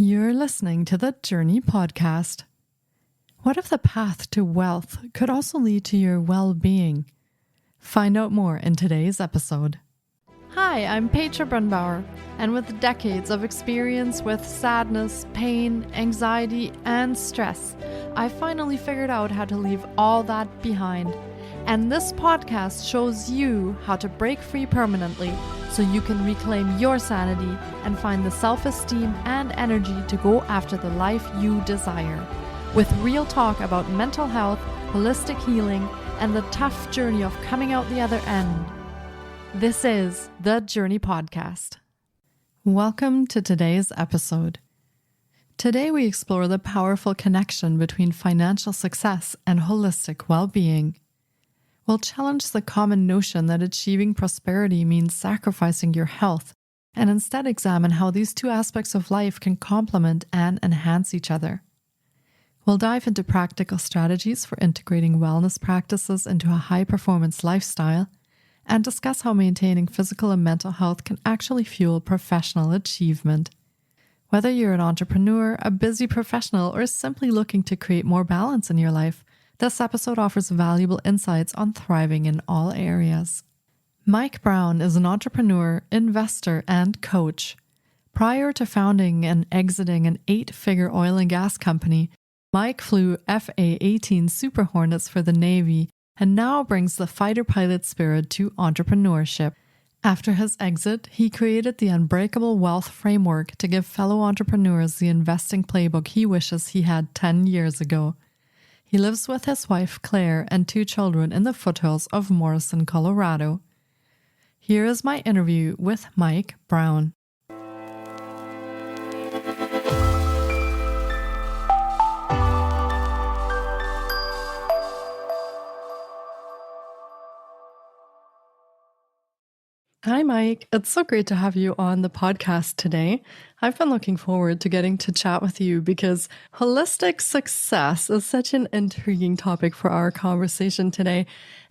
You're listening to the Journey Podcast. What if the path to wealth could also lead to your well-being? Find out more in today's episode. Hi, I'm Petra Brunbauer, and with decades of experience with sadness, pain, anxiety, and stress, I finally figured out how to leave all that behind. And this podcast shows you how to break free permanently so you can reclaim your sanity and find the self-esteem and energy to go after the life you desire. With real talk about mental health, holistic healing, and the tough journey of coming out the other end. This is the Journey Podcast. Welcome to today's episode. Today we explore the powerful connection between financial success and holistic well-being. We'll challenge the common notion that achieving prosperity means sacrificing your health, and instead examine how these two aspects of life can complement and enhance each other. We'll dive into practical strategies for integrating wellness practices into a high-performance lifestyle, and discuss how maintaining physical and mental health can actually fuel professional achievement. Whether you're an entrepreneur, a busy professional, or simply looking to create more balance in your life, this episode offers valuable insights on thriving in all areas. Mike Brown is an entrepreneur, investor, and coach. Prior to founding and exiting an 8-figure oil and gas company, Mike flew FA-18 Super Hornets for the Navy and now brings the fighter pilot spirit to entrepreneurship. After his exit, he created the Unbreakable Wealth Framework to give fellow entrepreneurs the investing playbook he wishes he had 10 years ago. He lives with his wife, Claire, and 2 children in the foothills of Morrison, Colorado. Here is my interview with Mike Brown. Hi, Mike. It's so great to have you on the podcast today. I've been looking forward to getting to chat with you because holistic success is such an intriguing topic for our conversation today.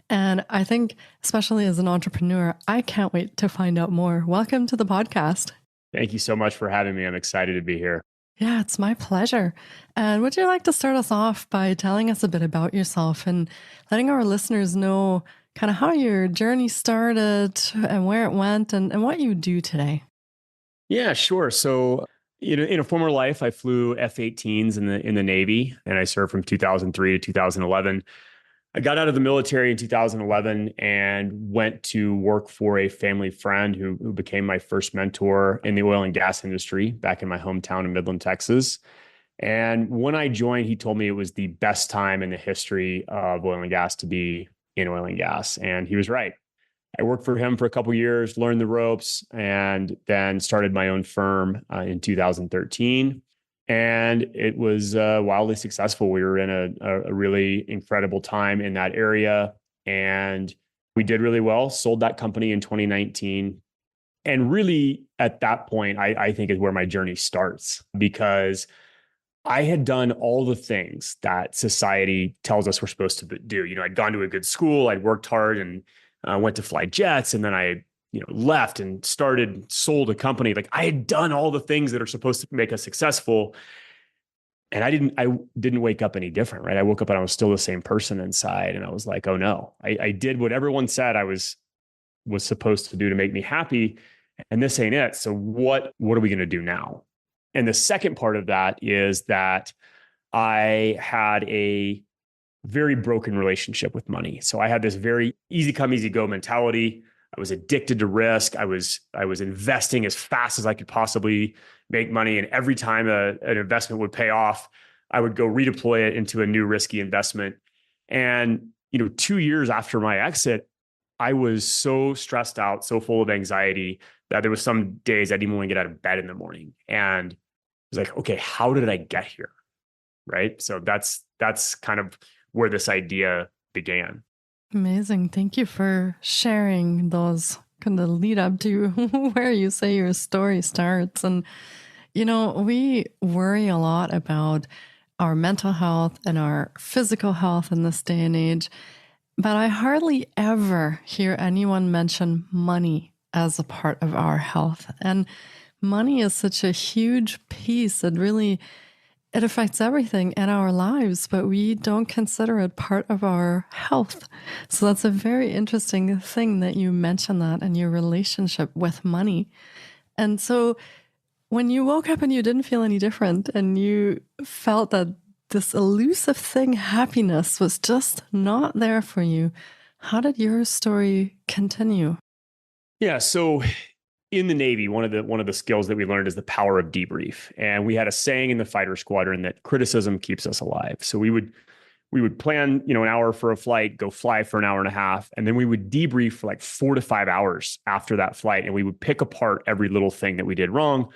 And I think, especially as an entrepreneur, I can't wait to find out more. Welcome to the podcast. Thank you so much for having me. I'm excited to be here. Yeah, it's my pleasure. And would you like to start us off by telling us a bit about yourself and letting our listeners know kind of how your journey started and where it went and what you do today? Yeah, sure. So, in a former life, I flew F-18s in the Navy, and I served from 2003 to 2011. I got out of the military in 2011 and went to work for a family friend who became my first mentor in the oil and gas industry back in my hometown in Midland, Texas. And when I joined, he told me it was the best time in the history of oil and gas to be in oil and gas. And he was right. I worked for him for a couple of years, learned the ropes, and then started my own firm in 2013. And it was wildly successful. We were in a really incredible time in that area. And we did really well, sold that company in 2019. And really at that point, I think is where my journey starts, because I had done all the things that society tells us we're supposed to do. I'd gone to a good school, I'd worked hard and went to fly jets. And then I, left and sold a company. Like I had done all the things that are supposed to make us successful. And I didn't wake up any different, right? I woke up and I was still the same person inside. And I was like, oh no, I did what everyone said I was supposed to do to make me happy. And this ain't it. So what are we going to do now? And the second part of that is that I had a very broken relationship with money. So I had this very easy come, easy go mentality. I was addicted to risk. I was investing as fast as I could possibly make money. And every time an investment would pay off, I would go redeploy it into a new risky investment. And, 2 years after my exit, I was so stressed out, so full of anxiety that there was some days I didn't even want to get out of bed in the morning. And I was like, okay, how did I get here? Right. So that's kind of where this idea began. Amazing. Thank you for sharing those kind of lead up to where you say your story starts. And, we worry a lot about our mental health and our physical health in this day and age, but I hardly ever hear anyone mention money as a part of our health. And money is such a huge piece. It affects everything in our lives, but we don't consider it part of our health. So that's a very interesting thing that you mentioned that in your relationship with money. And so when you woke up and you didn't feel any different and you felt that this elusive thing, happiness, was just not there for you, how did your story continue? Yeah. So in the Navy, one of the skills that we learned is the power of debrief. And we had a saying in the fighter squadron that criticism keeps us alive. So we would plan, an hour for a flight, go fly for an hour and a half, and then we would debrief for like 4 to 5 hours after that flight, and we would pick apart every little thing that we did wrong,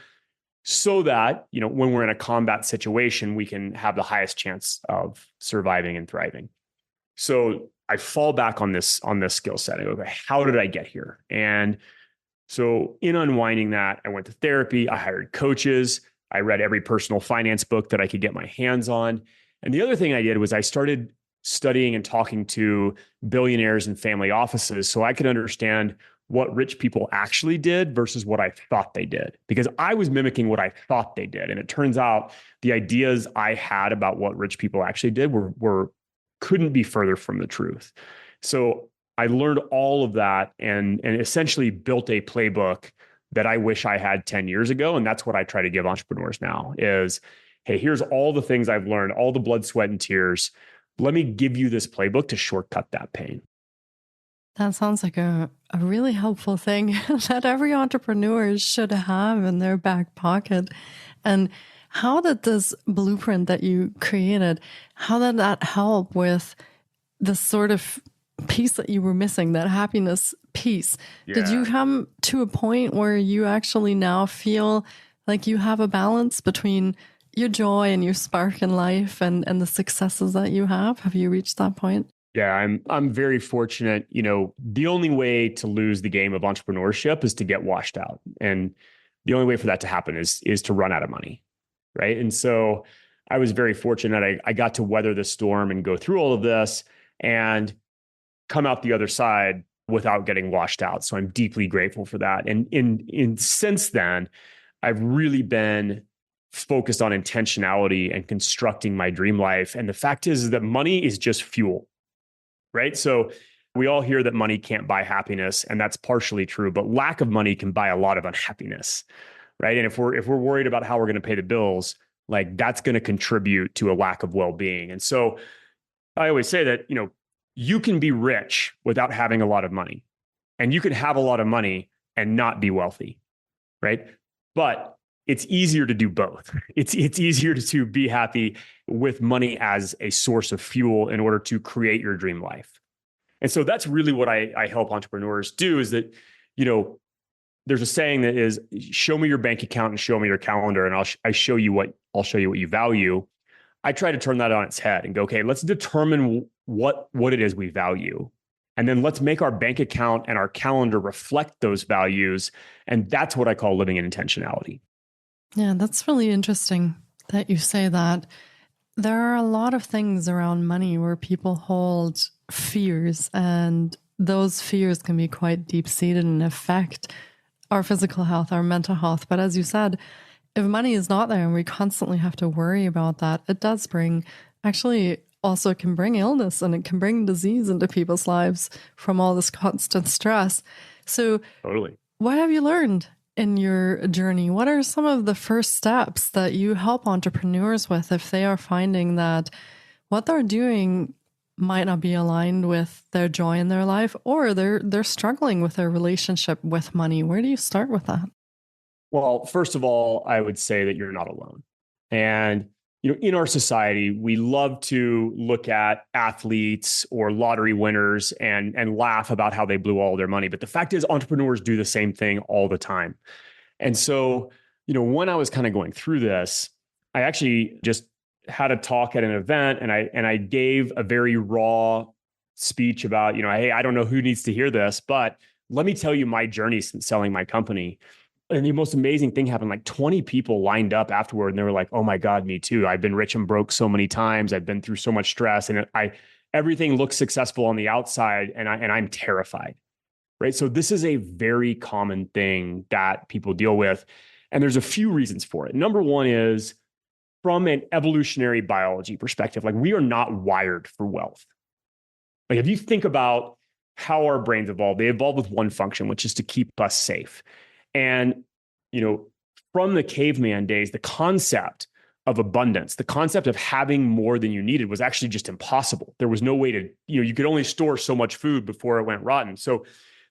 so that when we're in a combat situation, we can have the highest chance of surviving and thriving. So I fall back on this skill set. I go, okay, how did I get here? And so in unwinding that, I went to therapy. I hired coaches. I read every personal finance book that I could get my hands on. And the other thing I did was I started studying and talking to billionaires and family offices so I could understand what rich people actually did versus what I thought they did. Because I was mimicking what I thought they did. And it turns out the ideas I had about what rich people actually did were couldn't be further from the truth. So I learned all of that and essentially built a playbook that I wish I had 10 years ago. And that's what I try to give entrepreneurs now is, hey, here's all the things I've learned, all the blood, sweat, and tears. Let me give you this playbook to shortcut that pain. That sounds like a really helpful thing that every entrepreneur should have in their back pocket. And how did this blueprint that you created, how did that help with the sort of piece that you were missing, that happiness piece? Yeah. Did you come to a point where you actually now feel like you have a balance between your joy and your spark in life and the successes that you have? Have you reached that point? Yeah, I'm very fortunate. The only way to lose the game of entrepreneurship is to get washed out. And the only way for that to happen is to run out of money. Right. And so I was very fortunate. I got to weather the storm and go through all of this and come out the other side without getting washed out. So I'm deeply grateful for that. And in since then, I've really been focused on intentionality and constructing my dream life. And the fact is that money is just fuel. Right. So we all hear that money can't buy happiness, and that's partially true, but lack of money can buy a lot of unhappiness. Right. And if we're worried about how we're going to pay the bills, like that's going to contribute to a lack of well-being. And so I always say that, you can be rich without having a lot of money, and you can have a lot of money and not be wealthy. Right. But it's easier to do both. It's easier to be happy with money as a source of fuel in order to create your dream life. And so that's really what I help entrepreneurs do is that, there's a saying that is, show me your bank account and show me your calendar, and I'll show you what you value. I try to turn that on its head and go, okay, let's determine what it is we value. And then let's make our bank account and our calendar reflect those values. And that's what I call living in intentionality. Yeah, that's really interesting that you say that. There are a lot of things around money where people hold fears, and those fears can be quite deep-seated and affect our physical health, our mental health. But as you said, if money is not there and we constantly have to worry about that, it does also can bring illness, and it can bring disease into people's lives from all this constant stress. So totally. What have you learned in your journey? What are some of the first steps that you help entrepreneurs with if they are finding that what they're doing might not be aligned with their joy in their life, or they're struggling with their relationship with money? Where do you start with that? Well, first of all, I would say that you're not alone. And in our society, we love to look at athletes or lottery winners and laugh about how they blew all their money. But the fact is, entrepreneurs do the same thing all the time. And so, when I was kind of going through this, I actually just had a talk at an event, and I gave a very raw speech about, hey, I don't know who needs to hear this, but let me tell you my journey since selling my company. And the most amazing thing happened. Like 20 people lined up afterward, and they were like, oh my God, me too. I've been rich and broke so many times. I've been through so much stress, and everything looks successful on the outside, and I'm terrified. Right. So this is a very common thing that people deal with. And there's a few reasons for it. Number one is from an evolutionary biology perspective, like we are not wired for wealth. Like if you think about how our brains evolved, they evolved with one function, which is to keep us safe. And, from the caveman days, the concept of abundance, the concept of having more than you needed was actually just impossible. There was no way to, you could only store so much food before it went rotten. So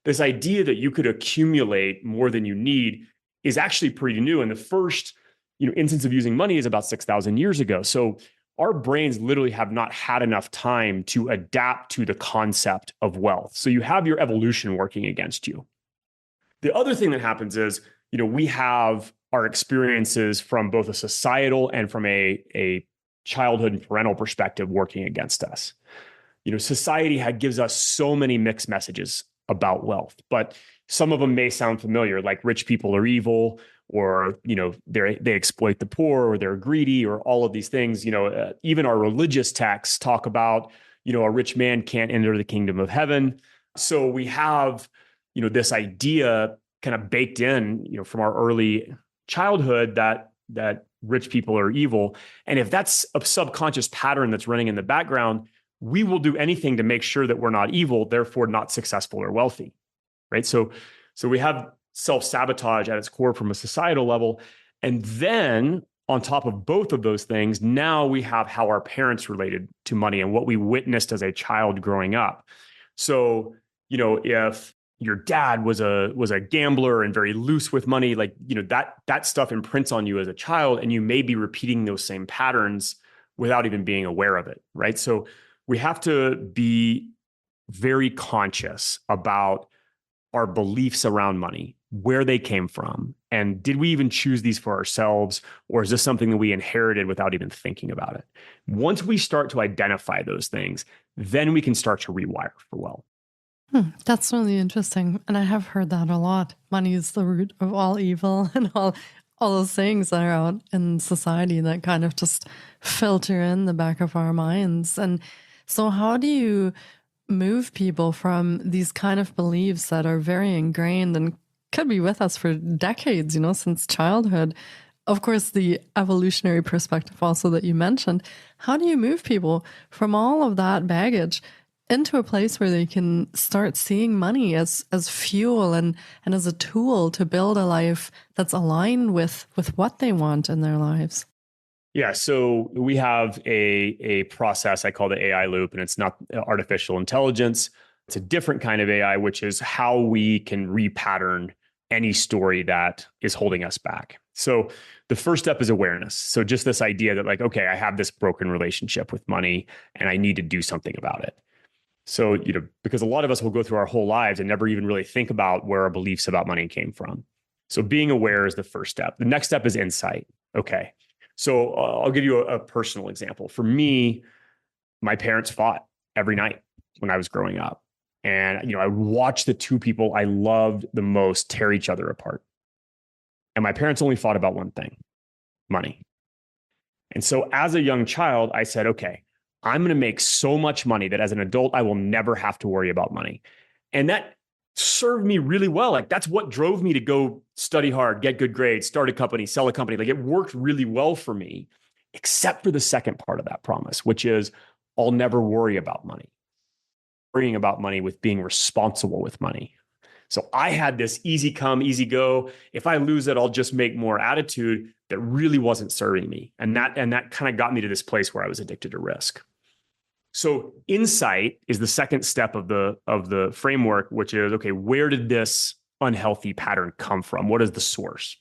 this idea that you could accumulate more than you need is actually pretty new. And the first, instance of using money is about 6,000 years ago. So our brains literally have not had enough time to adapt to the concept of wealth. So you have your evolution working against you. The other thing that happens is, we have our experiences from both a societal and from a childhood and parental perspective working against us. Society gives us so many mixed messages about wealth, but some of them may sound familiar, like rich people are evil, or they exploit the poor, or they're greedy, or all of these things. Even our religious texts talk about a rich man can't enter the kingdom of heaven. So we have this idea kind of baked in from our early childhood that rich people are evil. And if that's a subconscious pattern that's running in the background, we will do anything to make sure that we're not evil, therefore not successful or wealthy, right? So we have self-sabotage at its core from a societal level. And then on top of both of those things, now we have how our parents related to money and what we witnessed as a child growing up. So, if your dad was a gambler and very loose with money, like, that stuff imprints on you as a child, and you may be repeating those same patterns without even being aware of it, right? So we have to be very conscious about our beliefs around money, where they came from, and did we even choose these for ourselves, or is this something that we inherited without even thinking about it? Once we start to identify those things, then we can start to rewire for wealth. That's really interesting. And I have heard that a lot. Money is the root of all evil, and all those things that are out in society that kind of just filter in the back of our minds. And so how do you move people from these kind of beliefs that are very ingrained and could be with us for decades, since childhood? Of course, the evolutionary perspective also that you mentioned. How do you move people from all of that baggage into a place where they can start seeing money as fuel and as a tool to build a life that's aligned with what they want in their lives? Yeah, so we have a process I call the AI loop, and it's not artificial intelligence. It's a different kind of AI, which is how we can repattern any story that is holding us back. So the first step is awareness. So just this idea that, like, okay, I have this broken relationship with money and I need to do something about it. So, because a lot of us will go through our whole lives and never even really think about where our beliefs about money came from. So being aware is the first step. The next step is insight. Okay. So I'll give you a personal example. For me, my parents fought every night when I was growing up. And, I watched the two people I loved the most tear each other apart. And my parents only fought about one thing: money. And so as a young child, I said, okay, I'm going to make so much money that as an adult, I will never have to worry about money. And that served me really well. Like, that's what drove me to go study hard, get good grades, start a company, sell a company. Like, it worked really well for me, except for the second part of that promise, which is I'll never worry about money. Worrying about money with being responsible with money. So I had this easy come, easy go. If I lose it, I'll just make more attitude that really wasn't serving me. And that kind of got me to this place where I was addicted to risk. So insight is the second step of the framework, which is, okay, where did this unhealthy pattern come from? What is the source?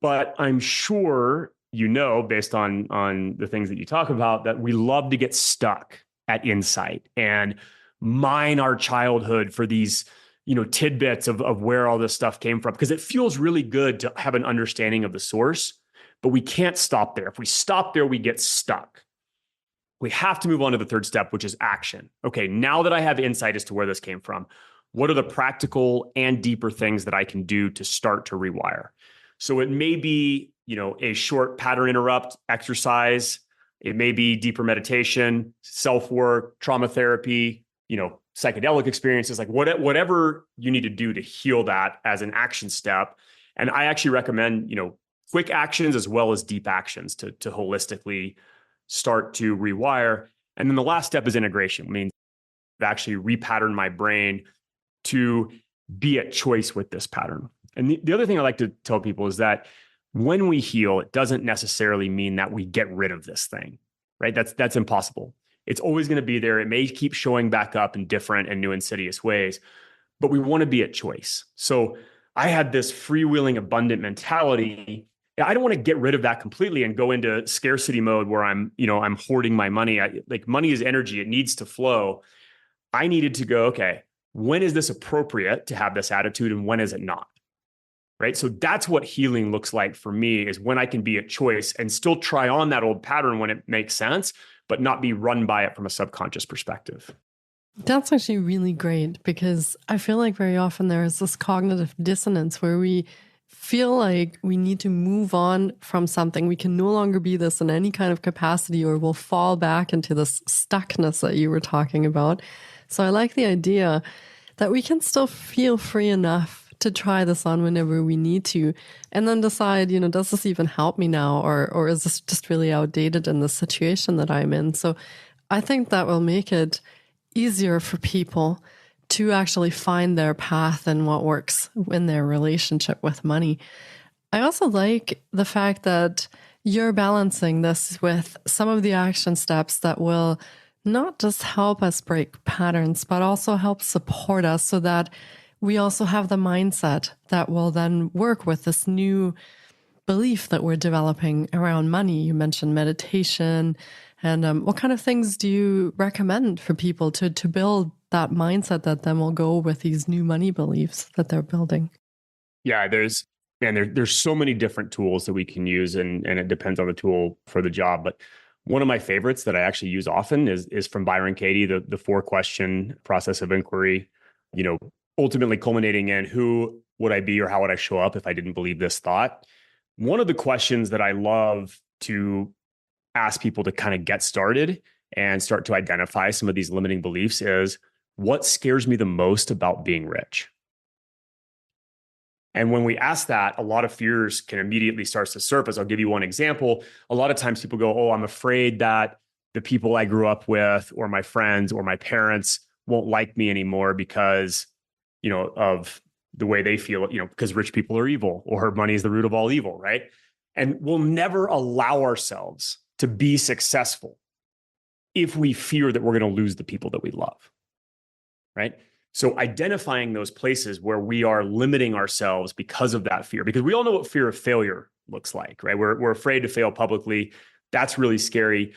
But I'm sure based on the things that you talk about, that we love to get stuck at insight and mine our childhood for these tidbits of where all this stuff came from, because it feels really good to have an understanding of the source, but we can't stop there. If we stop there, we get stuck. We have to move on to the third step, which is action. Okay, now that I have insight as to where this came from, what are the practical and deeper things that I can do to start to rewire? So it may be, a short pattern interrupt exercise. It may be deeper meditation, self-work, trauma therapy, psychedelic experiences, like whatever you need to do to heal that as an action step. And I actually recommend, quick actions as well as deep actions to holistically start to rewire. And then the last step is integration. I mean, I've actually repatterned my brain to be at choice with this pattern. And the other thing I like to tell people is that when we heal, it doesn't necessarily mean that we get rid of this thing, right? That's impossible. It's always going to be there. It may keep showing back up in different and new insidious ways, but we want to be at choice. So I had this freewheeling, abundant mentality. I don't want to get rid of that completely and go into scarcity mode where I'm hoarding my money. Like money is energy. It needs to flow. I needed to go, okay, when is this appropriate to have this attitude and when is it not? Right. So that's what healing looks like for me, is when I can be at choice and still try on that old pattern when it makes sense, but not be run by it from a subconscious perspective. That's actually really great, because I feel like very often there is this cognitive dissonance where we feel like we need to move on from something. We can no longer be this in any kind of capacity, or we'll fall back into this stuckness that you were talking about. So I like the idea that we can still feel free enough to try this on whenever we need to, and then decide, does this even help me now? Or is this just really outdated in the situation that I'm in? So I think that will make it easier for people to actually find their path and what works in their relationship with money. I also like the fact that you're balancing this with some of the action steps that will not just help us break patterns, but also help support us so that we also have the mindset that will then work with this new belief that we're developing around money. You mentioned meditation. And what kind of things do you recommend for people to build that mindset that then will go with these new money beliefs that they're building? Yeah, there's so many different tools that we can use, and it depends on the tool for the job. But one of my favorites that I actually use often is from Byron Katie, the 4-question process of inquiry, ultimately culminating in who would I be or how would I show up if I didn't believe this thought. One of the questions that I love to ask people to kind of get started and start to identify some of these limiting beliefs is, what scares me the most about being rich? And when we ask that, a lot of fears can immediately start to surface. I'll give you one example. A lot of times people go, oh, I'm afraid that the people I grew up with or my friends or my parents won't like me anymore because, of the way they feel, because rich people are evil or money is the root of all evil, right? And we'll never allow ourselves to be successful if we fear that we're going to lose the people that we love, right? So identifying those places where we are limiting ourselves because of that fear, because we all know what fear of failure looks like, right? We're afraid to fail publicly. That's really scary.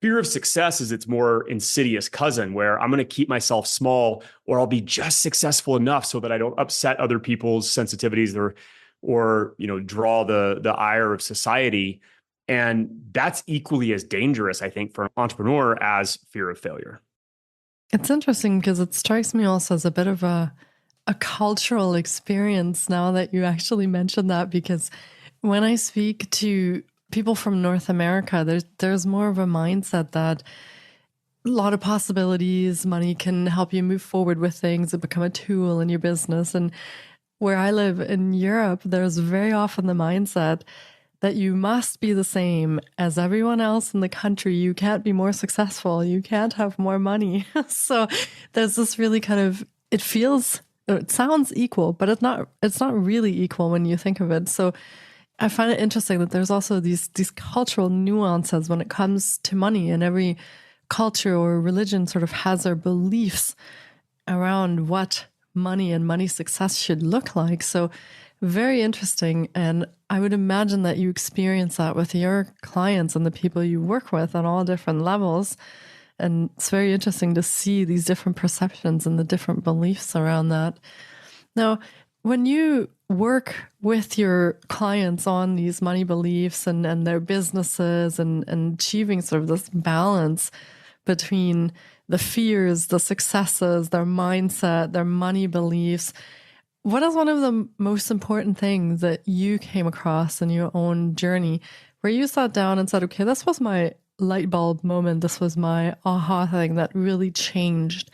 Fear of success is its more insidious cousin, where I'm going to keep myself small, or I'll be just successful enough so that I don't upset other people's sensitivities or draw the ire of society. And that's equally as dangerous, I think, for an entrepreneur as fear of failure. It's interesting because it strikes me also as a bit of a cultural experience now that you actually mentioned that, because when I speak to people from North America, there's more of a mindset that a lot of possibilities, money can help you move forward with things and become a tool in your business. And where I live in Europe, there's very often the mindset that you must be the same as everyone else in the country. You can't be more successful. You can't have more money. So there's this really it sounds equal, but it's not really equal when you think of it. So I find it interesting that there's also these cultural nuances when it comes to money, and every culture or religion sort of has their beliefs around what money and money success should look like. So very interesting. And I would imagine that you experience that with your clients and the people you work with on all different levels. And it's very interesting to see these different perceptions and the different beliefs around that. Now, when you work with your clients on these money beliefs and their businesses and achieving sort of this balance between the fears, the successes, their mindset, their money beliefs, what is one of the most important things that you came across in your own journey where you sat down and said, okay, this was my light bulb moment. This was my aha thing that really changed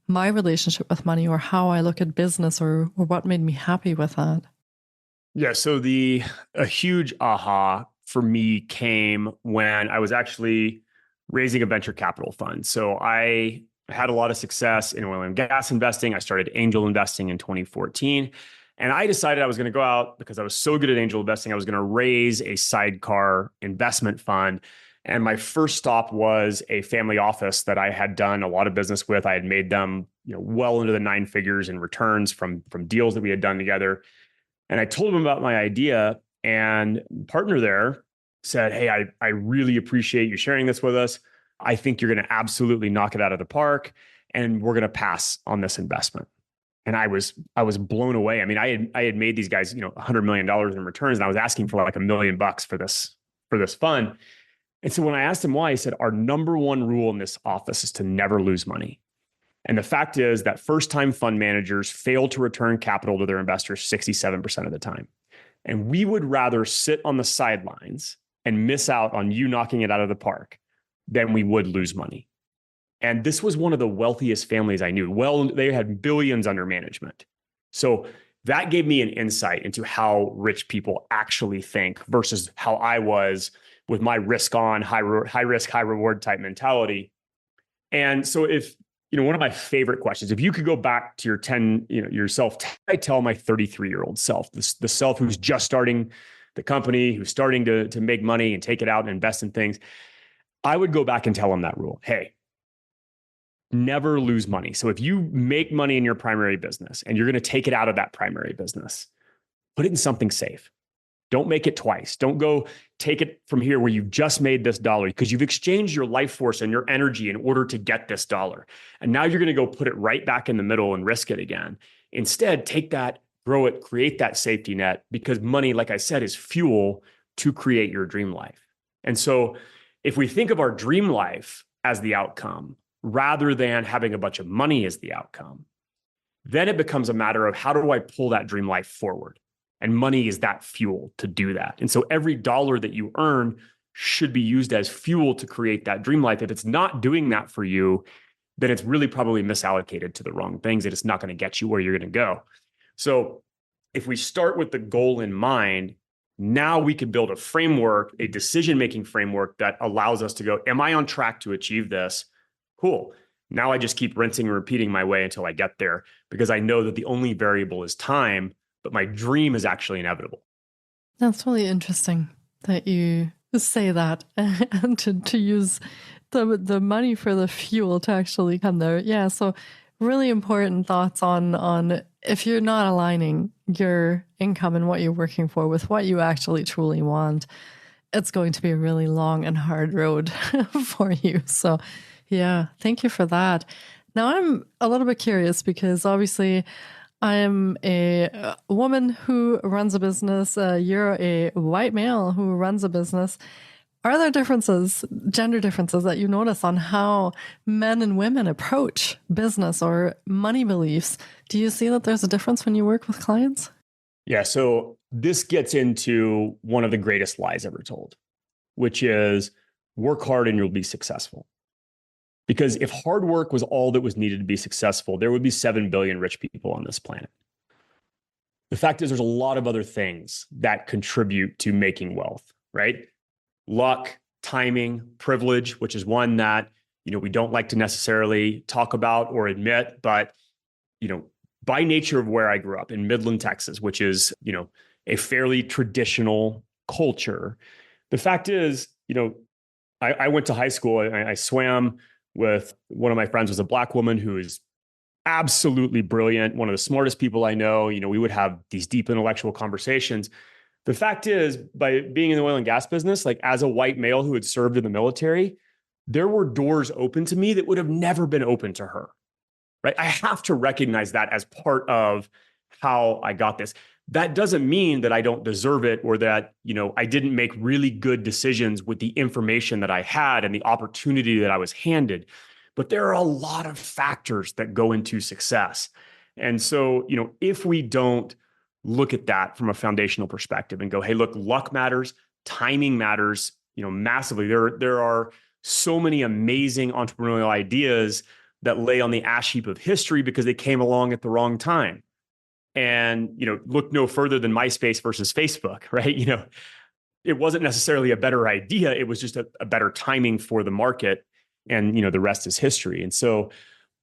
my relationship with money, or how I look at business, or what made me happy with that? Yeah. So a huge aha for me came when I was actually raising a venture capital fund. So I had a lot of success in oil and gas investing. I started angel investing in 2014. And I decided I was going to go out because I was so good at angel investing. I was going to raise a sidecar investment fund. And my first stop was a family office that I had done a lot of business with. I had made them, well into the nine figures in returns from deals that we had done together. And I told him about my idea, and partner there said, "Hey, I really appreciate you sharing this with us. I think you're going to absolutely knock it out of the park, and we're going to pass on this investment." And I was blown away. I mean, I had made these guys, $100 million in returns, and I was asking for like $1 million for this fund. And so when I asked him why, he said, "Our number one rule in this office is to never lose money. And the fact is that first-time fund managers fail to return capital to their investors 67% of the time. And we would rather sit on the sidelines and miss out on you knocking it out of the park than we would lose money." And this was one of the wealthiest families I knew. Well, they had billions under management. So that gave me an insight into how rich people actually think versus how I was with my risk on, high risk, high reward type mentality. And so one of my favorite questions, if you could go back to your 10, yourself, I tell my 33-year-old self, the self who's just starting the company, who's starting to make money and take it out and invest in things, I would go back and tell him that rule. Hey, never lose money. So if you make money in your primary business and you're going to take it out of that primary business, put it in something safe. Don't make it twice. Don't go take it from here where you've just made this dollar because you've exchanged your life force and your energy in order to get this dollar. And now you're going to go put it right back in the middle and risk it again. Instead, take that, grow it, create that safety net, because money, like I said, is fuel to create your dream life. And so if we think of our dream life as the outcome, rather than having a bunch of money as the outcome, then it becomes a matter of how do I pull that dream life forward? And money is that fuel to do that. And so every dollar that you earn should be used as fuel to create that dream life. If it's not doing that for you, then it's really probably misallocated to the wrong things and it's not going to get you where you're going to go. So if we start with the goal in mind, now we can build a framework, a decision-making framework that allows us to go, am I on track to achieve this? Cool. Now I just keep rinsing and repeating my way until I get there because I know that the only variable is time, but my dream is actually inevitable. That's really interesting that you say that and to use the money for the fuel to actually come there. Yeah. So really important thoughts on if you're not aligning your income and what you're working for with what you actually truly want, it's going to be a really long and hard road for you. So yeah, thank you for that. Now I'm a little bit curious because obviously I'm a woman who runs a business. You're a white male who runs a business. Are there differences, gender differences that you notice on how men and women approach business or money beliefs? Do you see that there's a difference when you work with clients? Yeah. So this gets into one of the greatest lies ever told, which is work hard and you'll be successful. Because if hard work was all that was needed to be successful, there would be 7 billion rich people on this planet. The fact is, there's a lot of other things that contribute to making wealth, right? Luck, timing, privilege, which is one that, we don't like to necessarily talk about or admit, but, by nature of where I grew up in Midland, Texas, which is, a fairly traditional culture. The fact is, I went to high school, I swam with one of my friends was a Black woman who is absolutely brilliant, one of the smartest people I know. We would have these deep intellectual conversations. The fact is, by being in the oil and gas business, like as a white male who had served in the military, there were doors open to me that would have never been open to her, right? I have to recognize that as part of how I got this. That doesn't mean that I don't deserve it or that, I didn't make really good decisions with the information that I had and the opportunity that I was handed. But there are a lot of factors that go into success. And so, if we don't look at that from a foundational perspective and go, hey, look, luck matters, timing matters, massively. There are so many amazing entrepreneurial ideas that lay on the ash heap of history because they came along at the wrong time. And, look no further than MySpace versus Facebook, right? It wasn't necessarily a better idea. It was just a better timing for the market. And, the rest is history. And so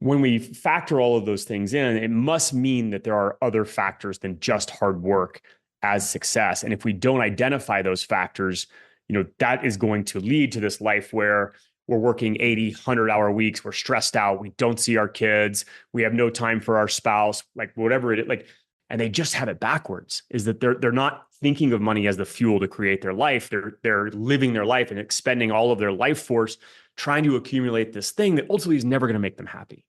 when we factor all of those things in, it must mean that there are other factors than just hard work as success. And if we don't identify those factors, that is going to lead to this life where we're working 80, 100-hour weeks. We're stressed out. We don't see our kids. We have no time for our spouse, like whatever it is. And they just have it backwards, is that they're not thinking of money as the fuel to create their life. They're living their life and expending all of their life force trying to accumulate this thing that ultimately is never going to make them happy.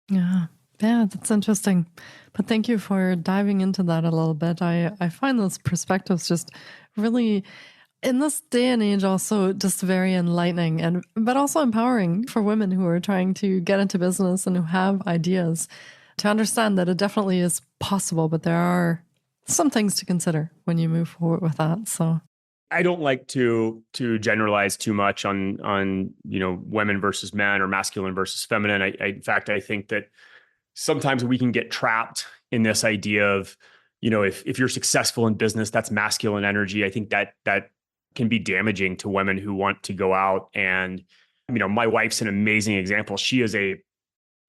Yeah, that's interesting. But thank you for diving into that a little bit. I find those perspectives just really, in this day and age, also just very enlightening but also empowering for women who are trying to get into business and who have ideas, to understand that it definitely is possible, but there are some things to consider when you move forward with that. So I don't like to generalize too much on women versus men or masculine versus feminine. In fact, I think that sometimes we can get trapped in this idea of, if you're successful in business, that's masculine energy. I think that can be damaging to women who want to go out. And, my wife's an amazing example. She is a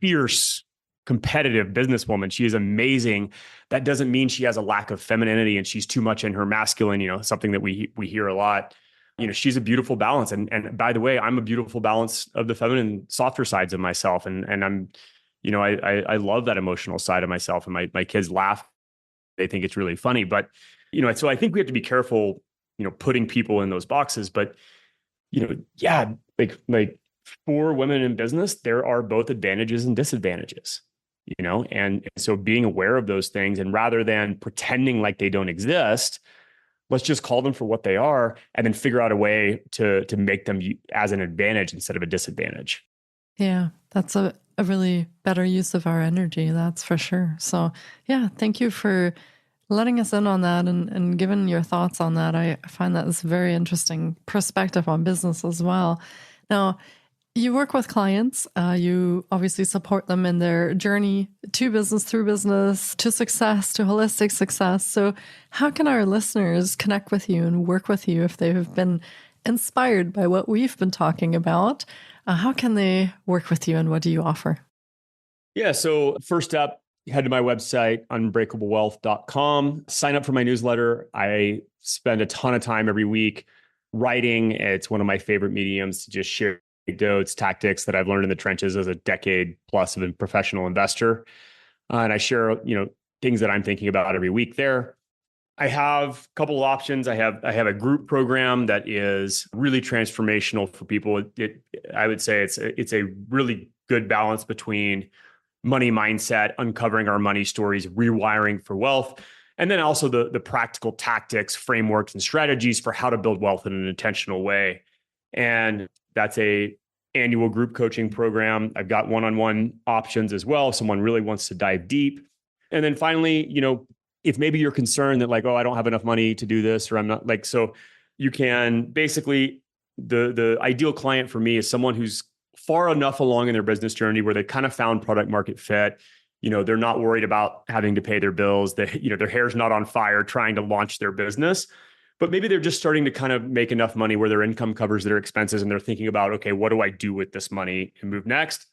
fierce, competitive businesswoman. She is amazing. That doesn't mean she has a lack of femininity and she's too much in her masculine, something that we hear a lot. She's a beautiful balance. And by the way, I'm a beautiful balance of the feminine, softer sides of myself. And I'm, I love that emotional side of myself, and my kids laugh. They think it's really funny, but, so I think we have to be careful, putting people in those boxes, but, yeah, like for women in business, there are both advantages and disadvantages. And so being aware of those things, and rather than pretending like they don't exist, let's just call them for what they are and then figure out a way to make them as an advantage instead of a disadvantage. Yeah, that's a really better use of our energy. That's for sure. So yeah, thank you for letting us in on that and giving your thoughts on that. I find that is a very interesting perspective on business as well. Now, you work with clients. You obviously support them in their journey to business, through business, to success, to holistic success. So how can our listeners connect with you and work with you if they have been inspired by what we've been talking about? How can they work with you, and what do you offer? Yeah. So first up, head to my website, unbreakablewealth.com. Sign up for my newsletter. I spend a ton of time every week writing. It's one of my favorite mediums to just share anecdotes, tactics that I've learned in the trenches as a decade plus of a professional investor. And I share, things that I'm thinking about every week there. I have a couple of options. I have a group program that is really transformational for people. I would say it's a really good balance between money mindset, uncovering our money stories, rewiring for wealth, and then also the practical tactics, frameworks, and strategies for how to build wealth in an intentional way. And that's a annual group coaching program. I've got one-on-one options as well if someone really wants to dive deep. And then finally, if maybe you're concerned that I don't have enough money to do this, or I'm not so you can basically, the ideal client for me is someone who's far enough along in their business journey where they kind of found product market fit. They're not worried about having to pay their bills. Their hair's not on fire trying to launch their business, but maybe they're just starting to kind of make enough money where their income covers their expenses, and they're thinking about, okay, what do I do with this money and move next?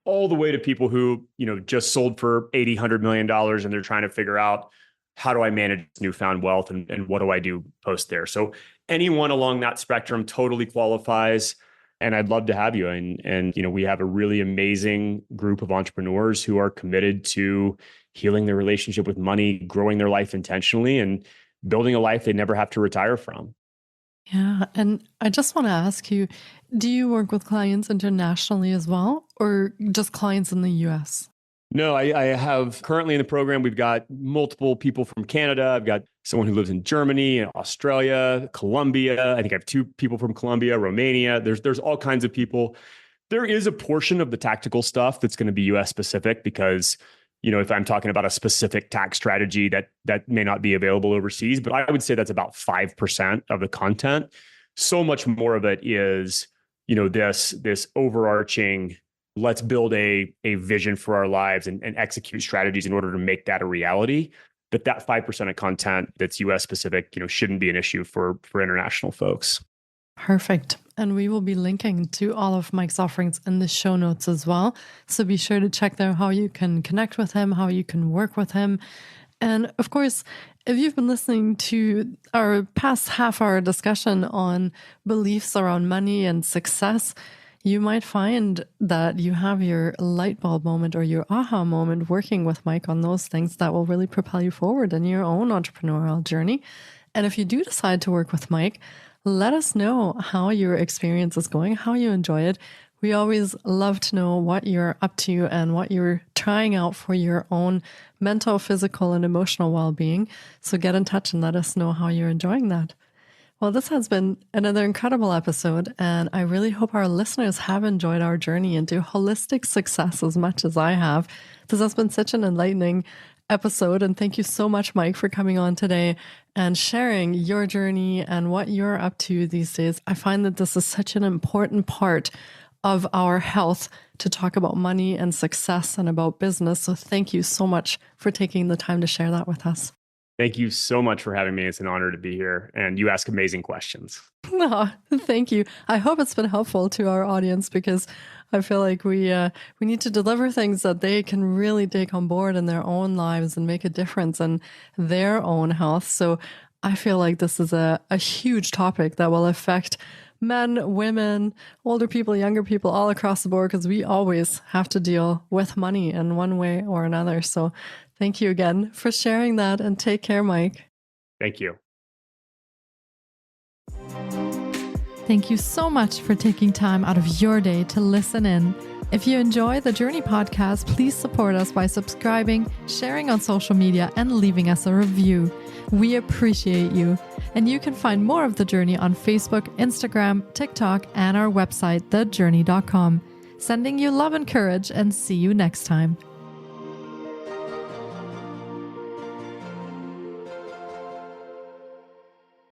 All the way to people who, just sold for $80, $100 million, and they're trying to figure out, how do I manage newfound wealth, and what do I do post there? So anyone along that spectrum totally qualifies, and I'd love to have you. And we have a really amazing group of entrepreneurs who are committed to healing their relationship with money, growing their life intentionally, and building a life they never have to retire from. Yeah. And I just want to ask you, do you work with clients internationally as well, or just clients in the US? No, I have currently in the program, we've got multiple people from Canada. I've got someone who lives in Germany and Australia, Colombia. I think I have 2 people from Colombia, Romania. There's all kinds of people. There is a portion of the tactical stuff that's going to be US specific because, if I'm talking about a specific tax strategy that may not be available overseas, but I would say that's about 5% of the content. So much more of it is, this overarching let's build a vision for our lives and execute strategies in order to make that a reality. That 5% of content that's US specific, shouldn't be an issue for international folks. Perfect. And we will be linking to all of Mike's offerings in the show notes as well. So be sure to check there how you can connect with him, how you can work with him. And of course, if you've been listening to our past half-hour discussion on beliefs around money and success, you might find that you have your light bulb moment or your aha moment working with Mike on those things that will really propel you forward in your own entrepreneurial journey. And if you do decide to work with Mike, let us know how your experience is going, how you enjoy it. We always love to know what you're up to and what you're trying out for your own mental, physical, and emotional well-being. So get in touch and let us know how you're enjoying that. Well, this has been another incredible episode, and I really hope our listeners have enjoyed our journey into holistic success as much as I have. This has been such an enlightening episode, and thank you so much, Mike, for coming on today and sharing your journey and what you're up to these days. I find that this is such an important part of our health to talk about money and success and about business. So thank you so much for taking the time to share that with us. Thank you so much for having me. It's an honor to be here, and you ask amazing questions. Oh, thank you. I hope it's been helpful to our audience, because I feel like we need to deliver things that they can really take on board in their own lives and make a difference in their own health. So I feel like this is a huge topic that will affect men, women, older people, younger people, all across the board, because we always have to deal with money in one way or another. So thank you again for sharing that, and take care, Mike. Thank you. Thank you so much for taking time out of your day to listen in. If you enjoy the Journey podcast, please support us by subscribing, sharing on social media, and leaving us a review. We appreciate you. And you can find more of The Journey on Facebook, Instagram, TikTok, and our website, thejourney.com. Sending you love and courage, and see you next time.